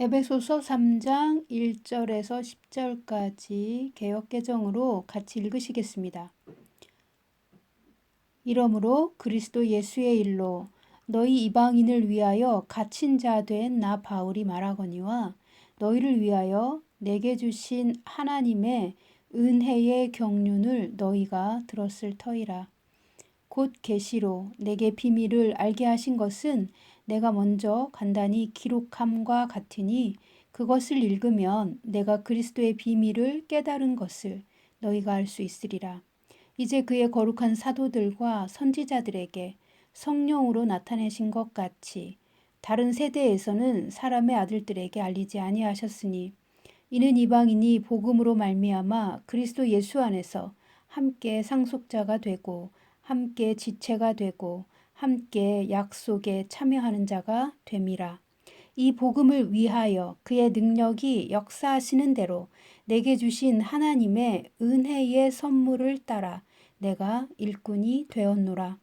에베소서 3장 1절에서 10절까지 개역개정으로 같이 읽으시겠습니다. 이러므로 그리스도 예수의 일로 너희 이방인을 위하여 갇힌 자 된 나 바울이 말하거니와 너희를 위하여 내게 주신 하나님의 은혜의 경륜을 너희가 들었을 터이라. 곧 계시로 내게 비밀을 알게 하신 것은 내가 먼저 간단히 기록함과 같으니 그것을 읽으면 내가 그리스도의 비밀을 깨달은 것을 너희가 알 수 있으리라. 이제 그의 거룩한 사도들과 선지자들에게 성령으로 나타내신 것 같이 다른 세대에서는 사람의 아들들에게 알리지 아니하셨으니 이는 이방인이 복음으로 말미암아 그리스도 예수 안에서 함께 상속자가 되고 함께 지체가 되고 함께 약속에 참여하는 자가 됨이라. 이 복음을 위하여 그의 능력이 역사하시는 대로 내게 주신 하나님의 은혜의 선물을 따라 내가 일꾼이 되었노라.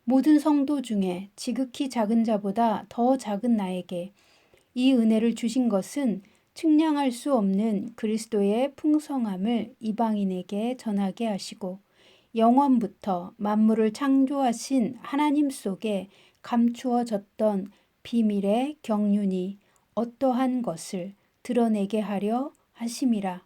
모든 성도 중에 지극히 작은 자보다 더 작은 나에게 이 은혜를 주신 것은 측량할 수 없는 그리스도의 풍성함을 이방인에게 전하게 하시고 영원부터 만물을 창조하신 하나님 속에 감추어졌던 비밀의 경륜이 어떠한 것을 드러내게 하려 하심이라.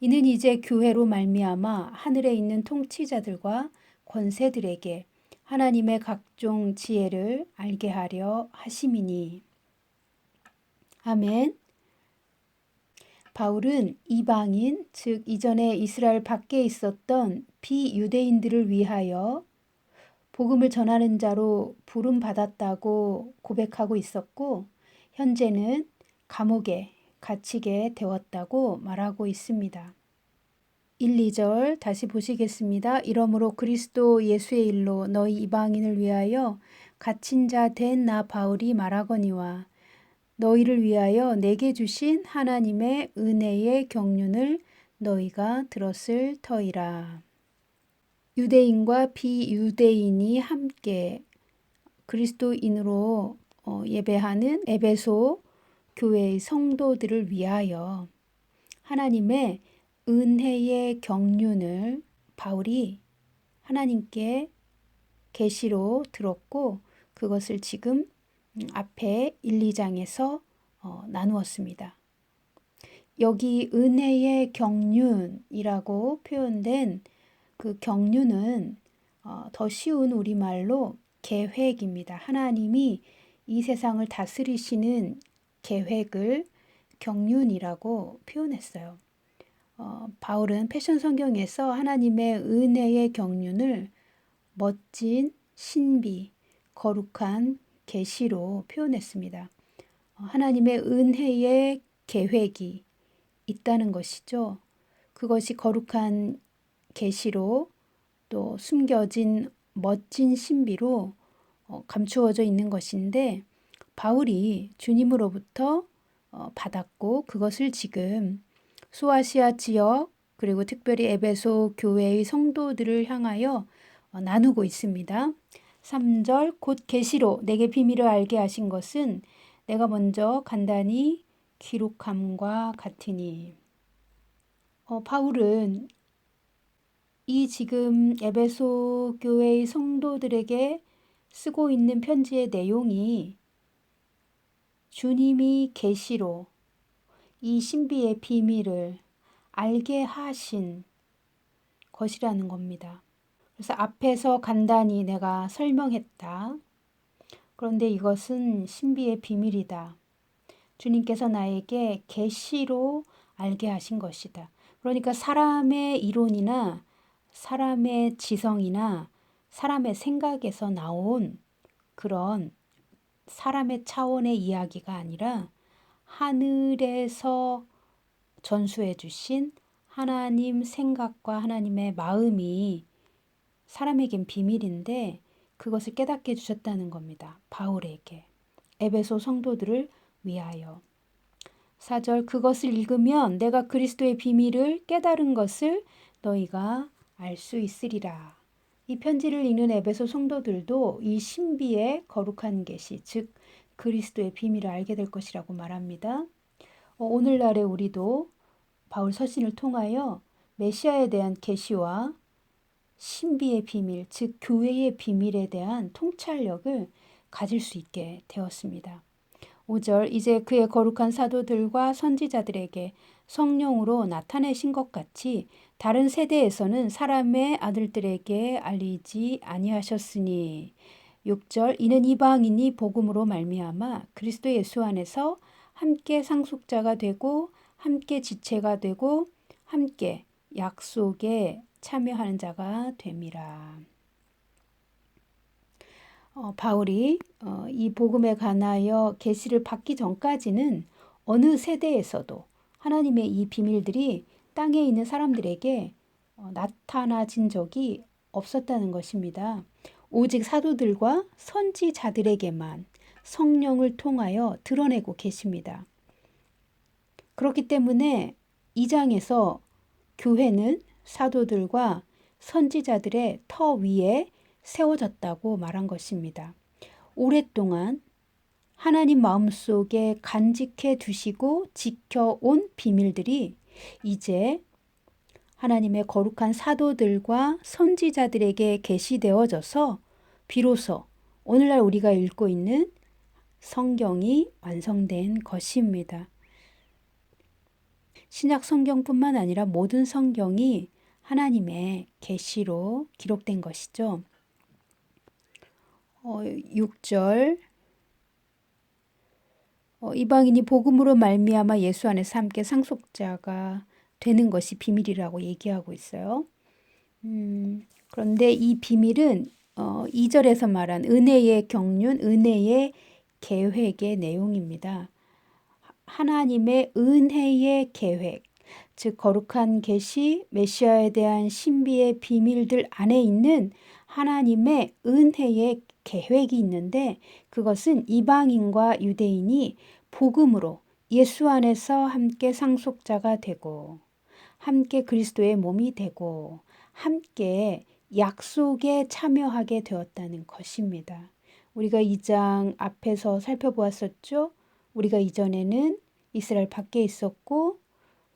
이는 이제 교회로 말미암아 하늘에 있는 통치자들과 권세들에게 하나님의 각종 지혜를 알게 하려 하심이니. 아멘. 바울은 이방인, 즉 이전에 이스라엘 밖에 있었던 비유대인들을 위하여 복음을 전하는 자로 부름받았다고 고백하고 있었고 현재는 감옥에 갇히게 되었다고 말하고 있습니다. 1, 2절 다시 보시겠습니다. 이러므로 그리스도 예수의 일로 너희 이방인을 위하여 갇힌 자 된 나 바울이 말하거니와 너희를 위하여 내게 주신 하나님의 은혜의 경륜을 너희가 들었을 터이라. 유대인과 비유대인이 함께 그리스도인으로 예배하는 에베소 교회의 성도들을 위하여 하나님의 은혜의 경륜을 바울이 하나님께 계시로 들었고 그것을 지금 앞에 1, 2장에서 나누었습니다. 여기 은혜의 경륜이라고 표현된 그 경륜은 더 쉬운 우리말로 계획입니다. 하나님이 이 세상을 다스리시는 계획을 경륜이라고 표현했어요. 바울은 패션 성경에서 하나님의 은혜의 경륜을 멋진 신비, 거룩한 계시로 표현했습니다. 하나님의 은혜의 계획이 있다는 것이죠. 그것이 거룩한 계시로 또 숨겨진 멋진 신비로 감추어져 있는 것인데 바울이 주님으로부터 받았고 그것을 지금 소아시아 지역 그리고 특별히 에베소 교회의 성도들을 향하여 나누고 있습니다. 3절 곧 계시로 내게 비밀을 알게 하신 것은 내가 먼저 간단히 기록함과 같으니. 바울은 이 지금 에베소 교회의 성도들에게 쓰고 있는 편지의 내용이 주님이 계시로 이 신비의 비밀을 알게 하신 것이라는 겁니다. 그래서 앞에서 간단히 내가 설명했다. 그런데 이것은 신비의 비밀이다. 주님께서 나에게 계시로 알게 하신 것이다. 그러니까 사람의 이론이나 사람의 지성이나 사람의 생각에서 나온 그런 사람의 차원의 이야기가 아니라 하늘에서 전수해 주신 하나님 생각과 하나님의 마음이 사람에겐 비밀인데 그것을 깨닫게 해주셨다는 겁니다. 바울에게. 에베소 성도들을 위하여. 4절 그것을 읽으면 내가 그리스도의 비밀을 깨달은 것을 너희가 알 수 있으리라. 이 편지를 읽는 에베소 성도들도 이 신비의 거룩한 계시, 즉 그리스도의 비밀을 알게 될 것이라고 말합니다. 오늘날에 우리도 바울 서신을 통하여 메시아에 대한 계시와 신비의 비밀, 즉 교회의 비밀에 대한 통찰력을 가질 수 있게 되었습니다. 5절 이제 그의 거룩한 사도들과 선지자들에게 성령으로 나타내신 것 같이 다른 세대에서는 사람의 아들들에게 알리지 아니하셨으니 6절 이는 이방인이 복음으로 말미암아 그리스도 예수 안에서 함께 상속자가 되고 함께 지체가 되고 함께 약속에 참여하는 자가 됨이라. 바울이 이 복음에 관하여 계시를 받기 전까지는 어느 세대에서도 하나님의 이 비밀들이 땅에 있는 사람들에게 나타나진 적이 없었다는 것입니다. 오직 사도들과 선지자들에게만 성령을 통하여 드러내고 계십니다. 그렇기 때문에 이 장에서 교회는 사도들과 선지자들의 터 위에 세워졌다고 말한 것입니다. 오랫동안 하나님 마음속에 간직해 두시고 지켜온 비밀들이 이제 하나님의 거룩한 사도들과 선지자들에게 계시되어져서 비로소 오늘날 우리가 읽고 있는 성경이 완성된 것입니다. 신약 성경뿐만 아니라 모든 성경이 하나님의 계시로 기록된 것이죠. 6절 이방인이 복음으로 말미암아 예수 안에서 함께 상속자가 되는 것이 비밀이라고 얘기하고 있어요. 그런데 이 비밀은 2절에서 말한 은혜의 경륜, 은혜의 계획의 내용입니다. 하나님의 은혜의 계획, 즉 거룩한 계시, 메시아에 대한 신비의 비밀들 안에 있는 하나님의 은혜의 계획이 있는데 그것은 이방인과 유대인이 복음으로 예수 안에서 함께 상속자가 되고 함께 그리스도의 몸이 되고 함께 약속에 참여하게 되었다는 것입니다. 우리가 이 장 앞에서 살펴보았었죠. 우리가 이전에는 이스라엘 밖에 있었고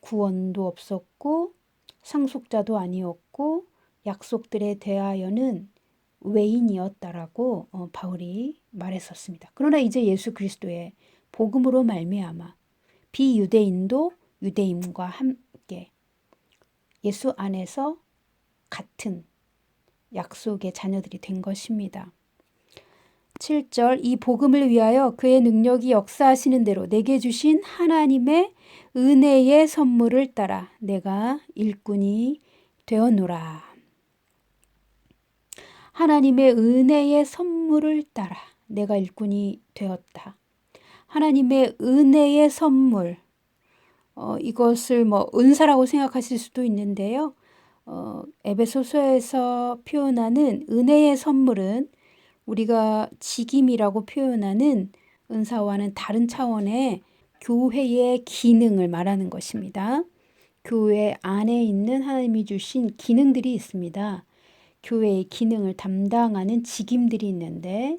구원도 없었고 상속자도 아니었고 약속들에 대하여는 외인이었다라고 바울이 말했었습니다. 그러나 이제 예수 그리스도의 복음으로 말미암아 비유대인도 유대인과 함께 예수 안에서 같은 약속의 자녀들이 된 것입니다. 7절 이 복음을 위하여 그의 능력이 역사하시는 대로 내게 주신 하나님의 은혜의 선물을 따라 내가 일꾼이 되었노라. 하나님의 은혜의 선물을 따라 내가 일꾼이 되었다. 하나님의 은혜의 선물 이것을 은사라고 생각하실 수도 있는데요. 에베소서에서 표현하는 은혜의 선물은 우리가 직임이라고 표현하는 은사와는 다른 차원의 교회의 기능을 말하는 것입니다. 교회 안에 있는 하나님이 주신 기능들이 있습니다. 교회의 기능을 담당하는 직임들이 있는데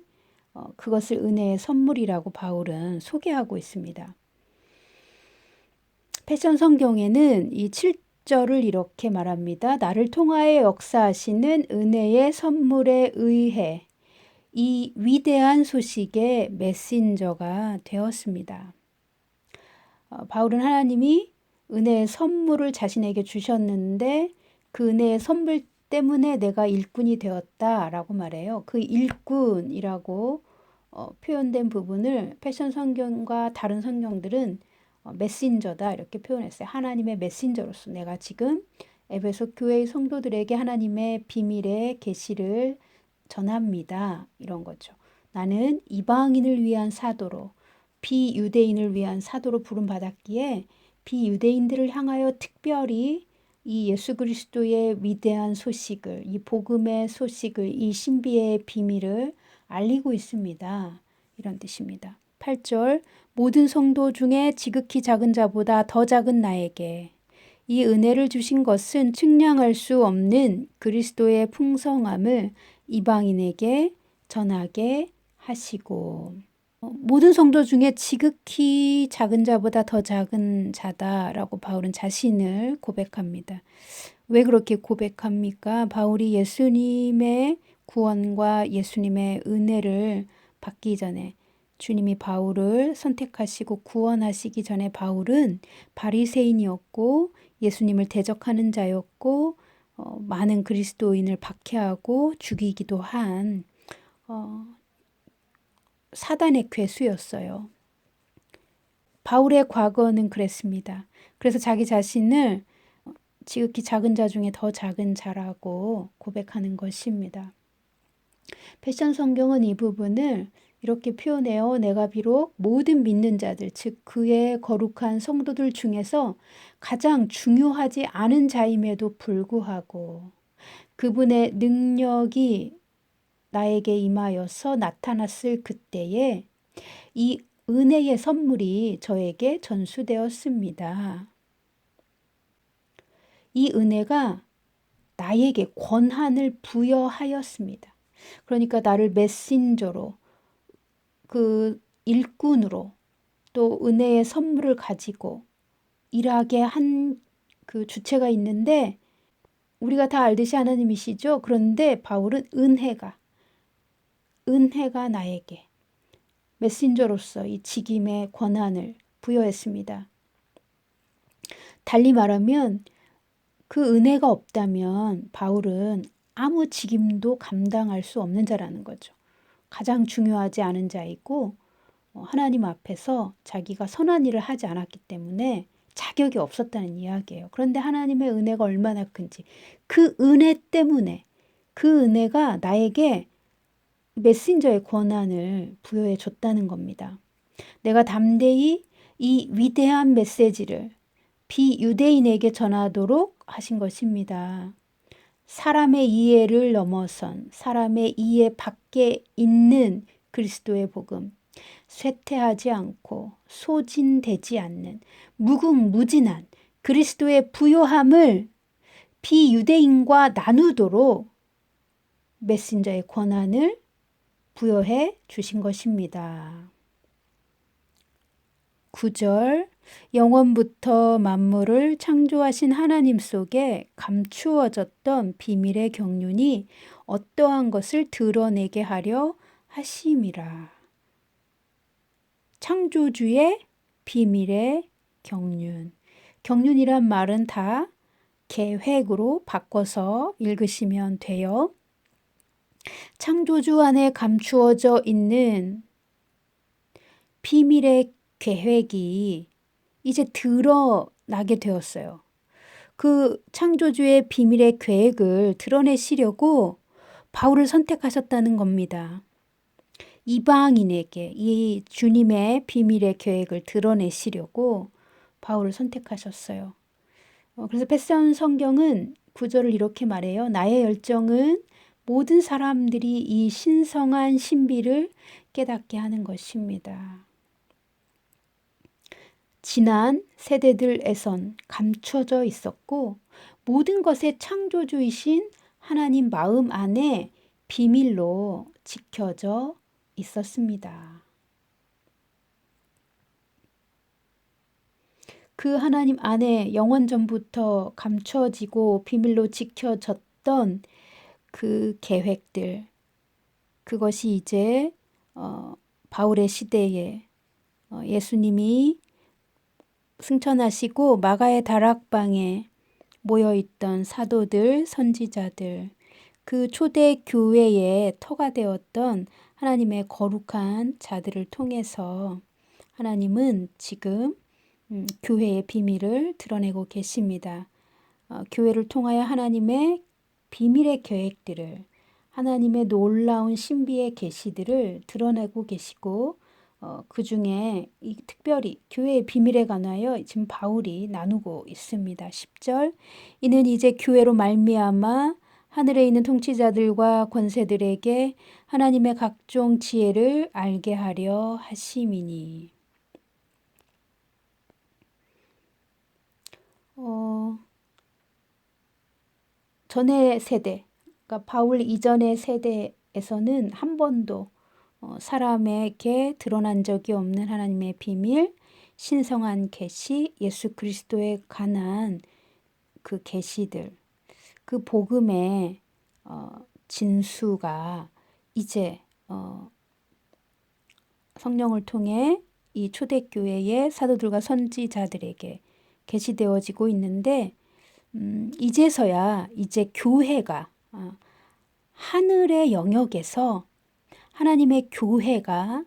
그것을 은혜의 선물이라고 바울은 소개하고 있습니다. 패션 성경에는 이 7절을 이렇게 말합니다. 나를 통하여 역사하시는 은혜의 선물에 의해 이 위대한 소식의 메신저가 되었습니다. 바울은 하나님이 은혜의 선물을 자신에게 주셨는데 그 은혜의 선물 때문에 내가 일꾼이 되었다라고 말해요. 그 일꾼이라고 표현된 부분을 패션 성경과 다른 성경들은 메신저다 이렇게 표현했어요. 하나님의 메신저로서 내가 지금 에베소 교회의 성도들에게 하나님의 비밀의 계시를 전합니다. 이런 거죠. 나는 이방인을 위한 사도로 비유대인을 위한 사도로 부름받았기에 비유대인들을 향하여 특별히 이 예수 그리스도의 위대한 소식을 이 복음의 소식을 이 신비의 비밀을 알리고 있습니다. 이런 뜻입니다. 8절 모든 성도 중에 지극히 작은 자보다 더 작은 나에게 이 은혜를 주신 것은 측량할 수 없는 그리스도의 풍성함을 이방인에게 전하게 하시고 모든 성도 중에 지극히 작은 자보다 더 작은 자다라고 바울은 자신을 고백합니다. 왜 그렇게 고백합니까? 바울이 예수님의 구원과 예수님의 은혜를 받기 전에 주님이 바울을 선택하시고 구원하시기 전에 바울은 바리새인이었고 예수님을 대적하는 자였고 많은 그리스도인을 박해하고 죽이기도 한 어, 사단의 괴수였어요. 바울의 과거는 그랬습니다. 그래서 자기 자신을 지극히 작은 자 중에 더 작은 자라고 고백하는 것입니다. 패션 성경은 이 부분을 이렇게 표현해요. 내가 비록 모든 믿는 자들, 즉 그의 거룩한 성도들 중에서 가장 중요하지 않은 자임에도 불구하고 그분의 능력이 나에게 임하여서 나타났을 그때에 이 은혜의 선물이 저에게 전수되었습니다. 이 은혜가 나에게 권한을 부여하였습니다. 그러니까 나를 메신저로, 그 일꾼으로 또 은혜의 선물을 가지고 일하게 한 그 주체가 있는데 우리가 다 알듯이 하나님이시죠. 그런데 바울은 은혜가 나에게 메신저로서 이 직임의 권한을 부여했습니다. 달리 말하면 그 은혜가 없다면 바울은 아무 직임도 감당할 수 없는 자라는 거죠. 가장 중요하지 않은 자이고 하나님 앞에서 자기가 선한 일을 하지 않았기 때문에 자격이 없었다는 이야기예요. 그런데 하나님의 은혜가 얼마나 큰지 그 은혜 때문에 그 은혜가 나에게 메신저의 권한을 부여해 줬다는 겁니다. 내가 담대히 이 위대한 메시지를 비유대인에게 전하도록 하신 것입니다. 사람의 이해를 넘어선 사람의 이해 밖에 있는 그리스도의 복음, 쇠퇴하지 않고 소진되지 않는 무궁무진한 그리스도의 부요함을 비유대인과 나누도록 메신저의 권한을 부여해 주신 것입니다. 9절 영원부터 만물을 창조하신 하나님 속에 감추어졌던 비밀의 경륜이 어떠한 것을 드러내게 하려 하심이라. 창조주의 비밀의 경륜. 경륜이란 말은 다 계획으로 바꿔서 읽으시면 돼요. 창조주 안에 감추어져 있는 비밀의 계획이 이제 드러나게 되었어요. 그 창조주의 비밀의 계획을 드러내시려고 바울을 선택하셨다는 겁니다. 이방인에게 이 주님의 비밀의 계획을 드러내시려고 바울을 선택하셨어요. 그래서 패션 성경은 구절을 이렇게 말해요. 나의 열정은 모든 사람들이 이 신성한 신비를 깨닫게 하는 것입니다. 지난 세대들에선 감춰져 있었고 모든 것의 창조주이신 하나님 마음 안에 비밀로 지켜져 있었습니다. 그 하나님 안에 영원전부터 감춰지고 비밀로 지켜졌던 그 계획들, 그것이 이제 바울의 시대에 예수님이 승천하시고 마가의 다락방에 모여있던 사도들, 선지자들, 그 초대 교회의 터가 되었던 하나님의 거룩한 자들을 통해서 하나님은 지금 교회의 비밀을 드러내고 계십니다. 교회를 통하여 하나님의 비밀의 계획들을, 하나님의 놀라운 신비의 계시들을 드러내고 계시고 그 중에 특별히 교회의 비밀에 관하여 지금 바울이 나누고 있습니다. 10절 이는 이제 교회로 말미암아 하늘에 있는 통치자들과 권세들에게 하나님의 각종 지혜를 알게 하려 하심이니. 전의 세대, 그러니까 바울 이전의 세대에서는 한 번도 사람에게 드러난 적이 없는 하나님의 비밀, 신성한 계시, 예수 그리스도에 관한 그 계시들, 그 복음의 진수가 이제 성령을 통해 이 초대교회의 사도들과 선지자들에게 계시되어지고 있는데 이제서야 이제 교회가 하늘의 영역에서 하나님의 교회가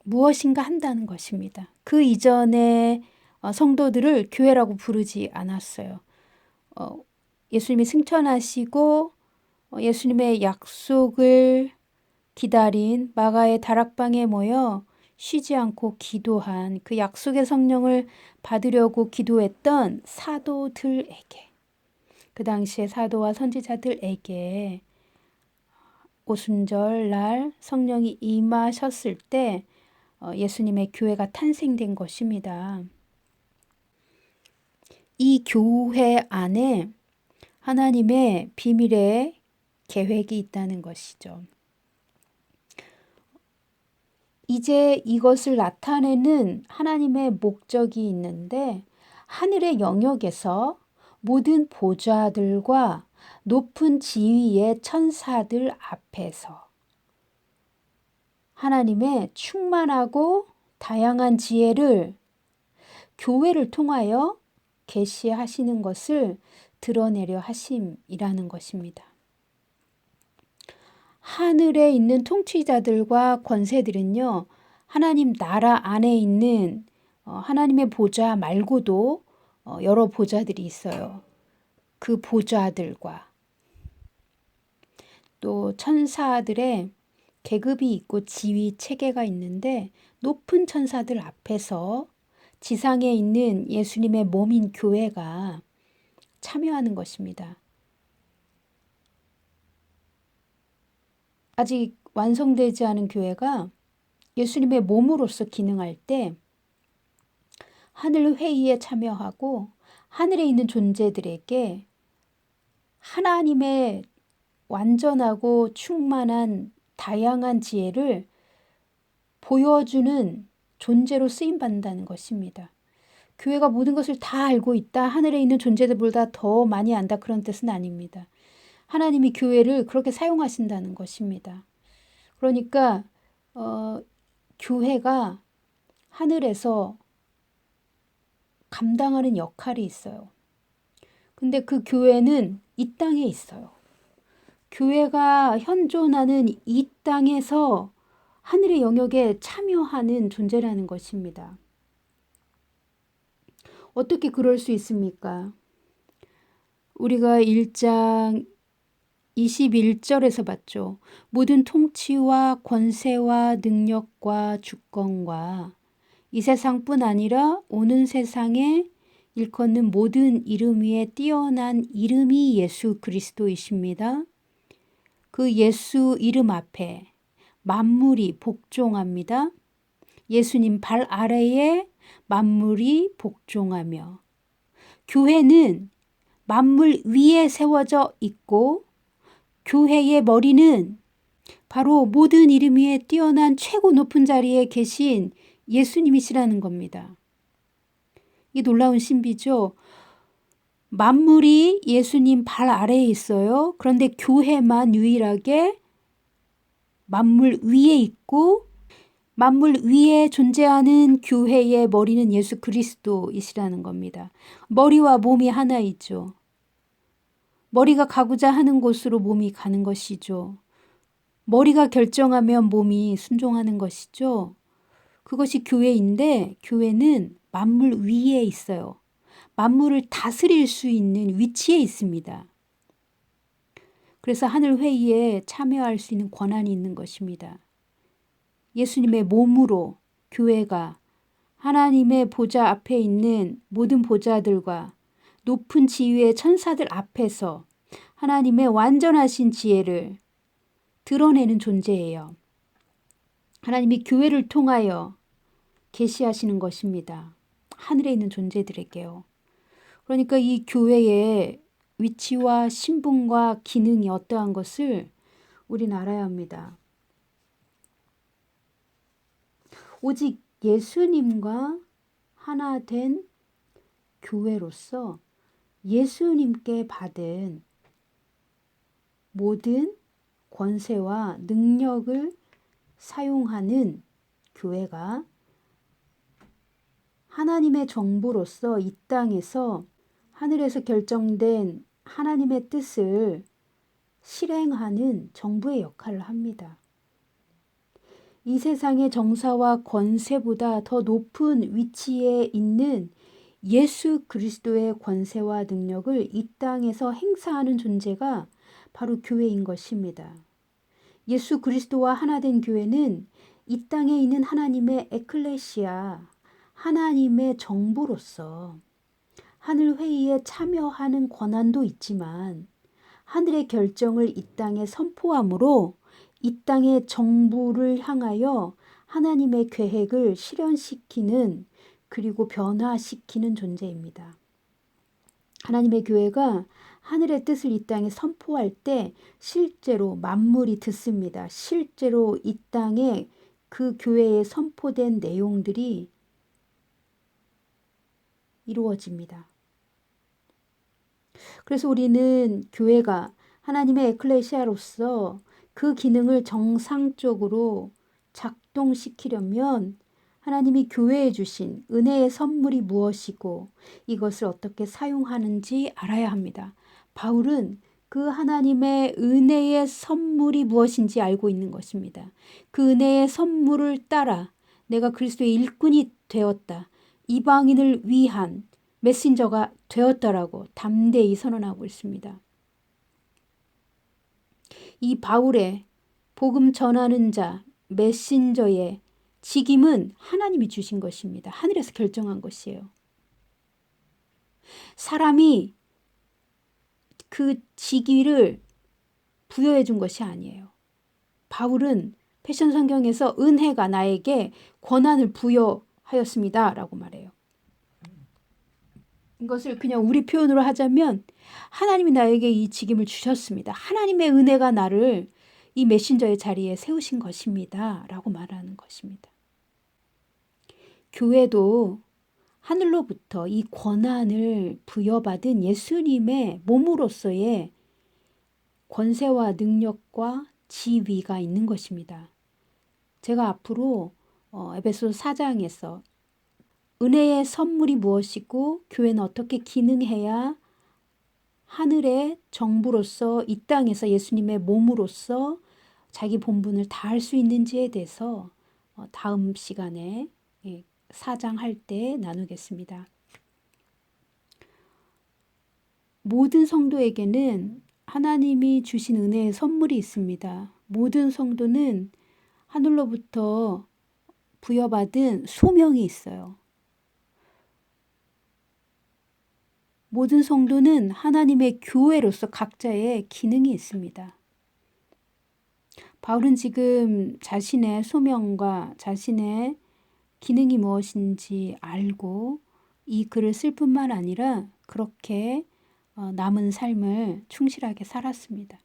무엇인가 한다는 것입니다. 그 이전에 성도들을 교회라고 부르지 않았어요. 예수님이 승천하시고 예수님의 약속을 기다린 마가의 다락방에 모여 쉬지 않고 기도한 그 약속의 성령을 받으려고 기도했던 사도들에게, 그 당시에 사도와 선지자들에게 오순절 날 성령이 임하셨을 때 예수님의 교회가 탄생된 것입니다. 이 교회 안에 하나님의 비밀의 계획이 있다는 것이죠. 이제 이것을 나타내는 하나님의 목적이 있는데 하늘의 영역에서 모든 보좌들과 높은 지위의 천사들 앞에서 하나님의 충만하고 다양한 지혜를 교회를 통하여 계시하시는 것을 드러내려 하심이라는 것입니다. 하늘에 있는 통치자들과 권세들은요, 하나님 나라 안에 있는 하나님의 보좌 말고도 여러 보좌들이 있어요. 그 보좌들과 또 천사들의 계급이 있고 지위 체계가 있는데 높은 천사들 앞에서 지상에 있는 예수님의 몸인 교회가 참여하는 것입니다. 아직 완성되지 않은 교회가 예수님의 몸으로서 기능할 때 하늘 회의에 참여하고 하늘에 있는 존재들에게 하나님의 완전하고 충만한 다양한 지혜를 보여주는 존재로 쓰임받는다는 것입니다. 교회가 모든 것을 다 알고 있다, 하늘에 있는 존재들보다 더 많이 안다, 그런 뜻은 아닙니다. 하나님이 교회를 그렇게 사용하신다는 것입니다. 그러니까 교회가 하늘에서 감당하는 역할이 있어요. 근데 그 교회는 이 땅에 있어요. 교회가 현존하는 이 땅에서 하늘의 영역에 참여하는 존재라는 것입니다. 어떻게 그럴 수 있습니까? 우리가 1장 21절에서 봤죠. 모든 통치와 권세와 능력과 주권과 이 세상뿐 아니라 오는 세상에 일컫는 모든 이름 위에 뛰어난 이름이 예수 그리스도이십니다. 그 예수 이름 앞에 만물이 복종합니다. 예수님 발 아래에 만물이 복종하며 교회는 만물 위에 세워져 있고 교회의 머리는 바로 모든 이름 위에 뛰어난 최고 높은 자리에 계신 예수님이시라는 겁니다. 이 놀라운 신비죠. 만물이 예수님 발 아래에 있어요. 그런데 교회만 유일하게 만물 위에 있고 만물 위에 존재하는 교회의 머리는 예수 그리스도이시라는 겁니다. 머리와 몸이 하나이죠. 머리가 가고자 하는 곳으로 몸이 가는 것이죠. 머리가 결정하면 몸이 순종하는 것이죠. 그것이 교회인데 교회는 만물 위에 있어요. 만물을 다스릴 수 있는 위치에 있습니다. 그래서 하늘 회의에 참여할 수 있는 권한이 있는 것입니다. 예수님의 몸으로 교회가 하나님의 보좌 앞에 있는 모든 보좌들과 높은 지위의 천사들 앞에서 하나님의 완전하신 지혜를 드러내는 존재예요. 하나님이 교회를 통하여 계시하시는 것입니다. 하늘에 있는 존재들에게요. 그러니까 이 교회의 위치와 신분과 기능이 어떠한 것을 우리는 알아야 합니다. 오직 예수님과 하나 된 교회로서 예수님께 받은 모든 권세와 능력을 사용하는 교회가 하나님의 정부로서 이 땅에서 하늘에서 결정된 하나님의 뜻을 실행하는 정부의 역할을 합니다. 이 세상의 정사와 권세보다 더 높은 위치에 있는 예수 그리스도의 권세와 능력을 이 땅에서 행사하는 존재가 바로 교회인 것입니다. 예수 그리스도와 하나 된 교회는 이 땅에 있는 하나님의 에클레시아, 하나님의 정부로서 하늘 회의에 참여하는 권한도 있지만 하늘의 결정을 이 땅에 선포함으로 이 땅의 정부를 향하여 하나님의 계획을 실현시키는 그리고 변화시키는 존재입니다. 하나님의 교회가 하늘의 뜻을 이 땅에 선포할 때 실제로 만물이 듣습니다. 실제로 이 땅에 그 교회에 선포된 내용들이 이루어집니다. 그래서 우리는 교회가 하나님의 에클레시아로서 그 기능을 정상적으로 작동시키려면 하나님이 교회에 주신 은혜의 선물이 무엇이고 이것을 어떻게 사용하는지 알아야 합니다. 바울은 그 하나님의 은혜의 선물이 무엇인지 알고 있는 것입니다. 그 은혜의 선물을 따라 내가 그리스도의 일꾼이 되었다. 이방인을 위한 메신저가 되었다라고 담대히 선언하고 있습니다. 이 바울의 복음 전하는 자, 메신저의 직임은 하나님이 주신 것입니다. 하늘에서 결정한 것이에요. 사람이 그 직위를 부여해 준 것이 아니에요. 바울은 패션 성경에서 은혜가 나에게 권한을 부여하였습니다 라고 말해요. 이것을 그냥 우리 표현으로 하자면 하나님이 나에게 이 직임을 주셨습니다. 하나님의 은혜가 나를 이 메신저의 자리에 세우신 것입니다 라고 말하는 것입니다. 교회도 하늘로부터 이 권한을 부여받은 예수님의 몸으로서의 권세와 능력과 지위가 있는 것입니다. 제가 앞으로 에베소서 4장에서 은혜의 선물이 무엇이고 교회는 어떻게 기능해야 하늘의 정부로서 이 땅에서 예수님의 몸으로서 자기 본분을 다할 수 있는지에 대해서 다음 시간에 4장 할 때 나누겠습니다. 모든 성도에게는 하나님이 주신 은혜의 선물이 있습니다. 모든 성도는 하늘로부터 부여받은 소명이 있어요. 모든 성도는 하나님의 교회로서 각자의 기능이 있습니다. 바울은 지금 자신의 소명과 자신의 기능이 무엇인지 알고 이 글을 쓸 뿐만 아니라 그렇게 남은 삶을 충실하게 살았습니다.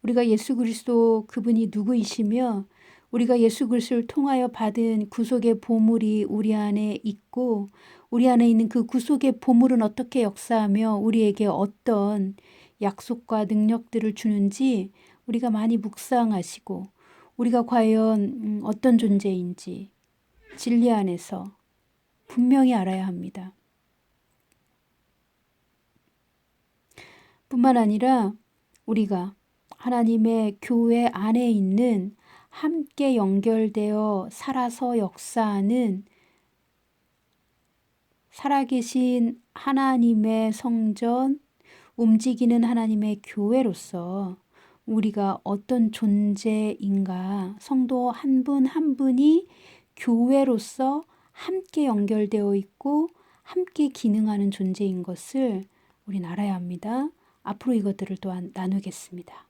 우리가 예수 그리스도 그분이 누구이시며 우리가 예수 그리스도를 통하여 받은 구속의 보물이 우리 안에 있고 우리 안에 있는 그 구속의 보물은 어떻게 역사하며 우리에게 어떤 약속과 능력들을 주는지 우리가 많이 묵상하시고 우리가 과연 어떤 존재인지 진리 안에서 분명히 알아야 합니다. 뿐만 아니라 우리가 하나님의 교회 안에 있는 함께 연결되어 살아서 역사하는 살아계신 하나님의 성전, 움직이는 하나님의 교회로서 우리가 어떤 존재인가, 성도 한 분 한 분이 교회로서 함께 연결되어 있고 함께 기능하는 존재인 것을 우리는 알아야 합니다. 앞으로 이것들을 또한 나누겠습니다.